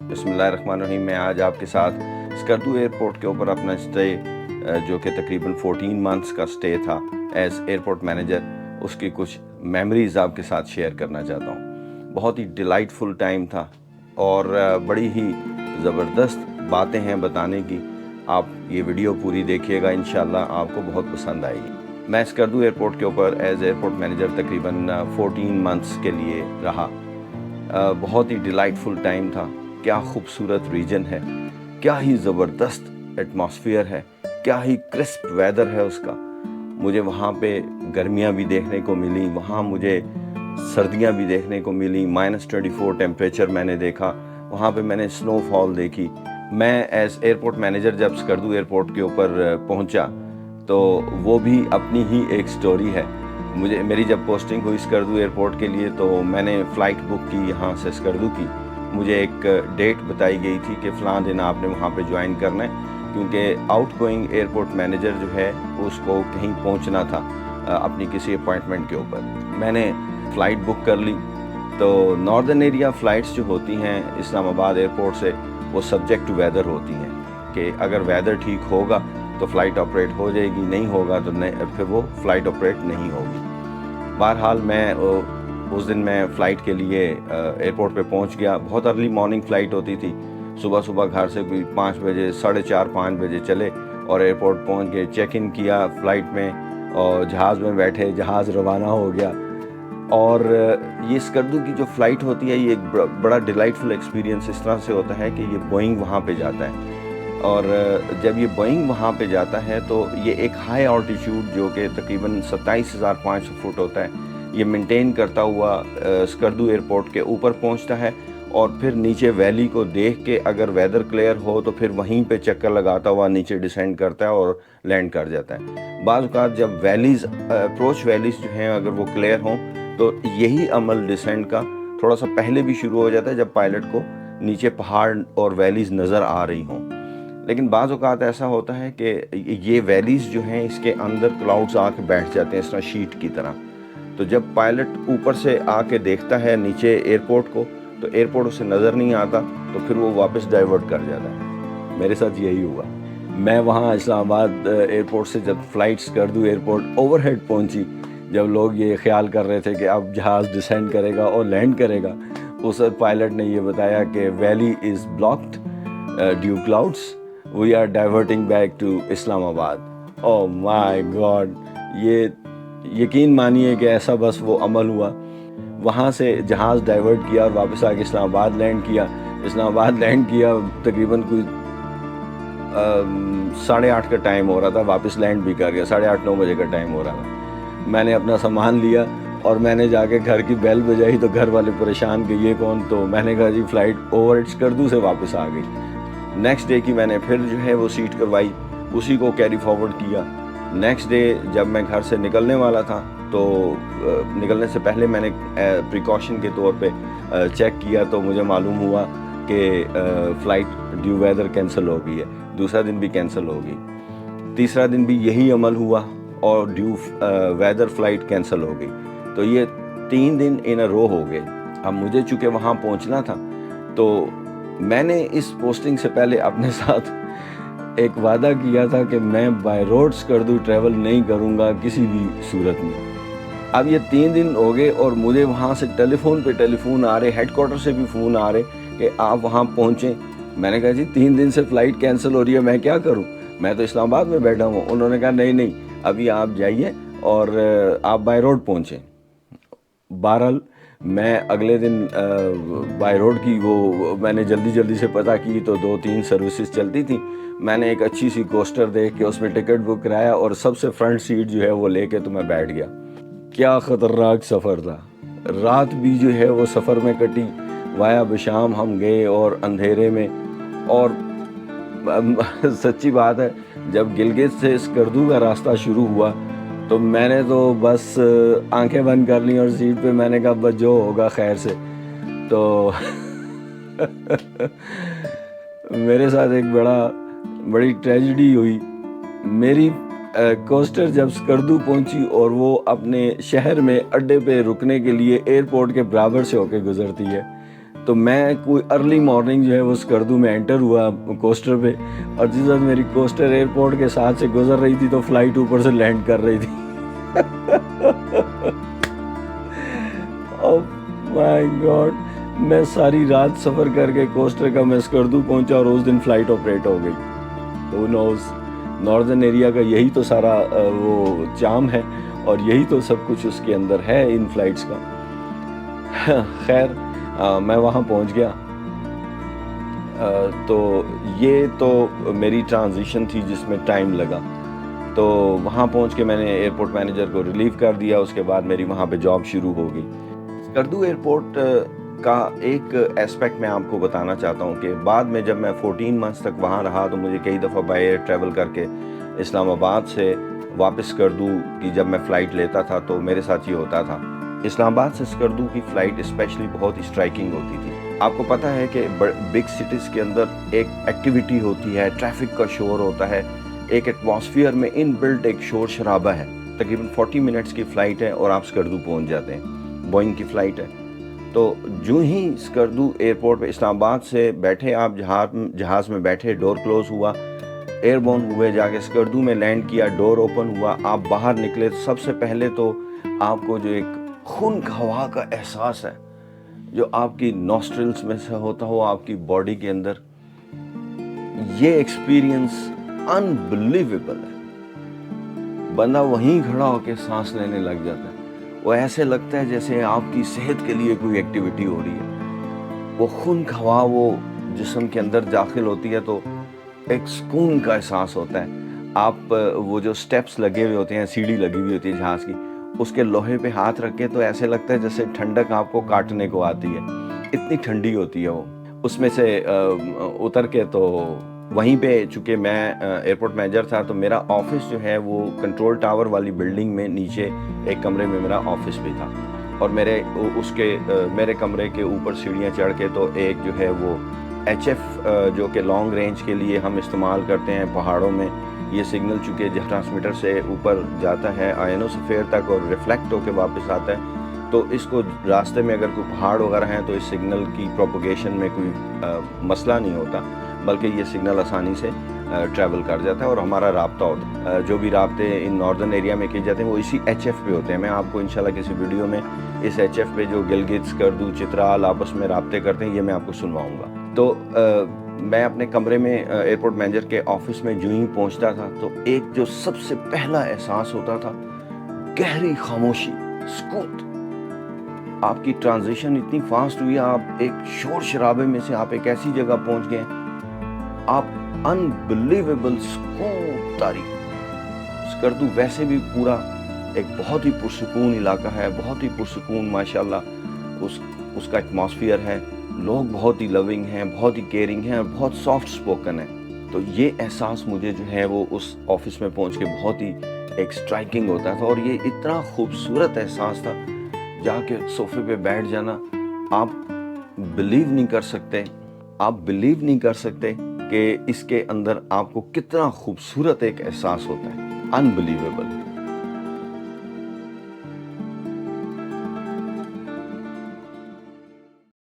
بسم اللہ الرحمن الرحیم۔ میں آج آپ کے ساتھ اسکردو ایئرپورٹ کے اوپر اپنا اسٹے جو کہ تقریباً 14 منتھس کا اسٹے تھا ایز ایئرپورٹ مینیجر، اس کی کچھ میموریز آپ کے ساتھ شیئر کرنا چاہتا ہوں۔ بہت ہی ڈیلائٹ فل ٹائم تھا اور بڑی ہی زبردست باتیں ہیں بتانے کی۔ آپ یہ ویڈیو پوری دیکھیے گا، انشاءاللہ آپ کو بہت پسند آئے گی۔ میں اسکردو ایئرپورٹ کے اوپر ایز ایئرپورٹ مینیجر تقریباً 14 منتھس کے لیے رہا۔ بہت ہی ڈیلائٹ فل ٹائم تھا۔ کیا خوبصورت ریجن ہے، کیا ہی زبردست ایٹماسفیئر ہے، کیا ہی کرسپ ویدر ہے اس کا۔ مجھے وہاں پہ گرمیاں بھی دیکھنے کو ملی، وہاں مجھے سردیاں بھی دیکھنے کو ملی۔ -24 ٹیمپریچر میں نے دیکھا، وہاں پہ میں نے سنو فال دیکھی۔ میں ایز ایئرپورٹ مینیجر جب اسکردو ایئرپورٹ کے اوپر پہنچا تو وہ بھی اپنی ہی ایک سٹوری ہے۔ میری جب پوسٹنگ ہوئی اسکردو ایئرپورٹ کے لیے تو میں نے فلائٹ بک کی یہاں سے اسکردو کی۔ مجھے ایک ڈیٹ بتائی گئی تھی کہ فلاں دن آپ نے وہاں پہ جوائن کرنا ہے، کیونکہ آؤٹ گوئنگ ایئرپورٹ مینیجر جو ہے اس کو کہیں پہنچنا تھا اپنی کسی اپوائنٹمنٹ کے اوپر۔ میں نے فلائٹ بک کر لی۔ تو ناردرن ایریا فلائٹس جو ہوتی ہیں اسلام آباد ایئرپورٹ سے، وہ سبجیکٹ ٹو ویدر ہوتی ہیں کہ اگر ویدر ٹھیک ہوگا تو فلائٹ آپریٹ ہو جائے گی، نہیں ہوگا تو پھر وہ فلائٹ آپریٹ نہیں ہوگی۔ بہرحال اس دن میں فلائٹ کے لیے ایئرپورٹ پہ پہنچ گیا۔ بہت ارلی مارننگ فلائٹ ہوتی تھی، صبح گھر سے کوئی 5 بجے 4:30 5 بجے چلے اور ایئرپورٹ پہنچ گئے، چیک ان کیا فلائٹ میں اور جہاز میں بیٹھے، جہاز روانہ ہو گیا۔ اور یہ اسکردو کی جو فلائٹ ہوتی ہے یہ ایک بڑا ڈیلائٹ فل ایکسپیرینس اس طرح سے ہوتا ہے کہ یہ بوئنگ وہاں پہ جاتا ہے، اور جب یہ بوئنگ وہاں پہ جاتا ہے تو یہ ایک ہائی آلٹیچیوڈ جو کہ تقریباً 27,500 فٹ ہوتا ہے، یہ مینٹین کرتا ہوا اسکردو ایئرپورٹ کے اوپر پہنچتا ہے، اور پھر نیچے ویلی کو دیکھ کے اگر ویدر کلیئر ہو تو پھر وہیں پہ چکر لگاتا ہوا نیچے ڈیسینڈ کرتا ہے اور لینڈ کر جاتا ہے۔ بعض اوقات جب ویلیز اپروچ ویلیز جو ہیں اگر وہ کلیئر ہوں تو یہی عمل ڈیسینڈ کا تھوڑا سا پہلے بھی شروع ہو جاتا ہے جب پائلٹ کو نیچے پہاڑ اور ویلیز نظر آ رہی ہوں۔ لیکن بعض اوقات ایسا ہوتا ہے کہ یہ ویلیز جو ہیں اس کے اندر کلاؤڈز آ کے بیٹھ جاتے ہیں اس طرح شیٹ کی طرح، تو جب پائلٹ اوپر سے آ کے دیکھتا ہے نیچے ایئرپورٹ کو تو ایئرپورٹ اسے نظر نہیں آتا، تو پھر وہ واپس ڈائیورٹ کر جاتا ہے۔ میرے ساتھ یہی ہوا۔ میں وہاں اسلام آباد ایئرپورٹ سے جب flight Skardu airport overhead پہنچی، جب لوگ یہ خیال کر رہے تھے کہ اب جہاز ڈسینڈ کرے گا اور لینڈ کرے گا، اس وقت پائلٹ نے یہ بتایا کہ valley is blocked due clouds, we are diverting back to Islamabad. Oh my god! یہ یقین مانیے کہ ایسا بس وہ عمل ہوا۔ وہاں سے جہاز ڈائیورٹ کیا اور واپس آ کے اسلام آباد لینڈ کیا۔ اسلام آباد لینڈ کیا، تقریباً کوئی 8:30 کا ٹائم ہو رہا تھا، واپس لینڈ بھی کر گیا، 8:30 9 بجے کا ٹائم ہو رہا تھا۔ میں نے اپنا سامان لیا اور میں نے جا کے گھر کی بیل بجائی تو گھر والے پریشان کہ یہ کون، تو میں نے کہا جی فلائٹ اوور اسکردو سے واپس آ گئی۔ نیکسٹ ڈے کی میں نے پھر جو ہے وہ سیٹ کروائی، اسی کو کیری فارورڈ کیا۔ نیکسٹ ڈے جب میں گھر سے نکلنے والا تھا تو نکلنے سے پہلے میں نے پریکاشن کے طور پہ چیک کیا تو مجھے معلوم ہوا کہ فلائٹ ڈیو ویدر کینسل ہو گئی ہے۔ دوسرا دن بھی کینسل ہو گئی، تیسرا دن بھی یہی عمل ہوا اور ڈیو ویدر فلائٹ کینسل ہو گئی۔ تو یہ 3 دن ان اے رو ہو گئے۔ اب مجھے چونکہ وہاں پہنچنا تھا تو میں نے اس پوسٹنگ سے پہلے اپنے ساتھ ایک وعدہ کیا تھا کہ میں بائی روڈ اسکردو ٹریول نہیں کروں گا کسی بھی صورت میں۔ اب یہ 3 دن ہو گئے اور مجھے وہاں سے ٹیلی فون پہ ٹیلی فون آ رہے، ہیڈ کوارٹر سے بھی فون آ رہے کہ آپ وہاں پہنچیں۔ میں نے کہا جی 3 دن سے فلائٹ کینسل ہو رہی ہے، میں کیا کروں، میں تو اسلام آباد میں بیٹھا ہوں۔ انہوں نے کہا نہیں ابھی آپ جائیے اور آپ بائی روڈ پہنچیں۔ بہرحال میں اگلے دن بائی روڈ کی میں نے جلدی سے پتہ کی تو 2-3 سروسز چلتی تھیں۔ میں نے ایک اچھی سی کوسٹر دیکھ کے اس پہ ٹکٹ بک کرایا اور سب سے فرنٹ سیٹ جو ہے وہ لے کے تو میں بیٹھ گیا۔ کیا خطرناک سفر تھا! رات بھی جو ہے وہ سفر میں کٹی، وایا بشام ہم گئے اور اندھیرے میں، اور سچی بات ہے جب گلگت سے اسکردو کا راستہ شروع ہوا تو میں نے تو بس آنکھیں بند کر لیں اور سیٹ پہ میں نے کہا بس جو ہوگا خیر سے۔ تو میرے ساتھ ایک بڑی ٹریجڈی ہوئی۔ میری کوسٹر جب اسکردو پہنچی اور وہ اپنے شہر میں اڈے پہ رکنے کے لیے ایئرپورٹ کے برابر سے ہو کے گزرتی ہے تو میں کوئی ارلی مارننگ جو ہے وہ اسکردو میں انٹر ہوا کوسٹر پہ، اور جس وقت میری کوسٹر ایئرپورٹ کے ساتھ سے گزر رہی تھی تو فلائٹ اوپر سے لینڈ کر رہی تھی۔ اوہ مائی گاڈ، میں ساری رات سفر کر کے کوسٹر کا میں اسکردو پہنچا اور اس دن فلائٹ آپریٹ ہو گئی۔ Who knows؟ ناردرن ایریا کا یہی تو سارا وہ چام ہے، اور یہی تو سب کچھ اس کے اندر ہے ان فلائٹس کا۔ خیر میں وہاں پہنچ گیا، تو یہ تو میری ٹرانزیشن تھی جس میں ٹائم لگا۔ تو وہاں پہنچ کے میں نے ایئرپورٹ مینیجر کو ریلیو کر دیا، اس کے بعد میری وہاں پہ جاب شروع ہو گئی۔ اسکردو ایئرپورٹ کا ایک ایسپیکٹ میں آپ کو بتانا چاہتا ہوں کہ بعد میں جب میں 14 منتھس تک وہاں رہا تو مجھے کئی دفعہ بائی ایئر ٹریول کر کے اسلام آباد سے واپس اسکردو کی جب میں فلائٹ لیتا تھا تو میرے ساتھ یہ ہوتا تھا۔ اسلام آباد سے اسکردو کی فلائٹ اسپیشلی بہت اسٹرائکنگ ہوتی تھی۔ آپ کو پتہ ہے کہ بگ سٹیز کے اندر ایک ایکٹیویٹی ہوتی ہے، ٹریفک کا شور ہوتا ہے، ایک ایٹماسفیئر میں ان بلٹ ایک شور شرابہ ہے۔ تقریباً 40 منٹس کی فلائٹ ہے اور آپ اسکردو پہنچ جاتے ہیں، بوئنگ کی فلائٹ ہے۔ تو جو ہی اسکردو ایئرپورٹ پہ اسلام آباد سے بیٹھے، آپ جہاز میں بیٹھے، ڈور کلوز ہوا، ایئر بورن ہوئے، جا کے اسکردو میں لینڈ کیا، ڈور اوپن ہوا، آپ باہر نکلے، سب سے پہلے تو آپ کو جو ایک خنک ہوا کا احساس ہے جو آپ کی نوسٹرلز میں سے ہوتا ہو آپ کی باڈی کے اندر، یہ ایکسپیرینس انبلیویبل ہے۔ بندہ وہیں کھڑا ہو کے سانس لینے لگ جاتا ہے۔ وہ ایسے لگتا ہے جیسے آپ کی صحت کے لیے کوئی ایکٹیویٹی ہو رہی ہے۔ وہ خنک ہوا وہ جسم کے اندر داخل ہوتی ہے تو ایک سکون کا احساس ہوتا ہے۔ آپ وہ جو سٹیپس لگے ہوئے ہوتے ہیں، سیڑھی لگی ہوئی ہوتی ہے جہاز کی، اس کے لوہے پہ ہاتھ رکھے تو ایسے لگتا ہے جیسے ٹھنڈک آپ کو کاٹنے کو آتی ہے، اتنی ٹھنڈی ہوتی ہے وہ۔ اس میں سے اتر کے تو وہیں پہ، چونکہ میں ایئرپورٹ مینیجر تھا تو میرا آفس جو ہے وہ کنٹرول ٹاور والی بلڈنگ میں نیچے ایک کمرے میں میرا آفس بھی تھا، اور میرے کمرے کے اوپر سیڑھیاں چڑھ کے تو ایک جو ہے وہ ایچ ایف جو کہ لانگ رینج کے لیے ہم استعمال کرتے ہیں پہاڑوں میں، یہ سگنل چونکہ ٹرانسمیٹر سے اوپر جاتا ہے آئنوسفیئر تک اور ریفلیکٹ ہو کے واپس آتا ہے، تو اس کو راستے میں اگر کوئی پہاڑ وغیرہ ہیں تو اس سگنل کی پروپوگیشن میں کوئی مسئلہ نہیں ہوتا، بلکہ یہ سگنل آسانی سے ٹریول کر جاتا ہے اور ہمارا رابطہ ہوتا ہے۔ جو بھی رابطے ان ناردرن ایریا میں کیے جاتے ہیں وہ اسی ایچ ایف پہ ہوتے ہیں۔ میں آپ کو انشاءاللہ کسی ویڈیو میں اس ایچ ایف پہ جو گلگت، اسکردو، چترال آپس میں رابطے کرتے ہیں یہ میں آپ کو سنواؤں گا۔ تو میں اپنے کمرے میں ایئرپورٹ مینیجر کے آفس میں جو ہی پہنچتا تھا تو ایک جو سب سے پہلا احساس ہوتا تھا، گہری خاموشی، سکوت۔ آپ کی ٹرانزیشن اتنی فاسٹ ہوئی، آپ ایک شور شرابے میں سے آپ ایک ایسی جگہ پہنچ گئے، آپ انبلیویبل سکون طاری۔ اسکردو ویسے بھی پورا ایک بہت ہی پرسکون علاقہ ہے، بہت ہی پرسکون ماشاءاللہ اس کا ایٹماسفیئر ہے، لوگ بہت ہی لونگ ہیں، بہت ہی کیئرنگ ہیں اور بہت سافٹ سپوکن ہیں۔ تو یہ احساس مجھے جو ہے وہ اس آفس میں پہنچ کے بہت ہی ایک سٹرائکنگ ہوتا تھا، اور یہ اتنا خوبصورت احساس تھا، جا کے صوفے پہ بیٹھ جانا، آپ بلیو نہیں کر سکتے کہ اس کے اندر آپ کو کتنا خوبصورت ایک احساس ہوتا ہے، انبلیویبل۔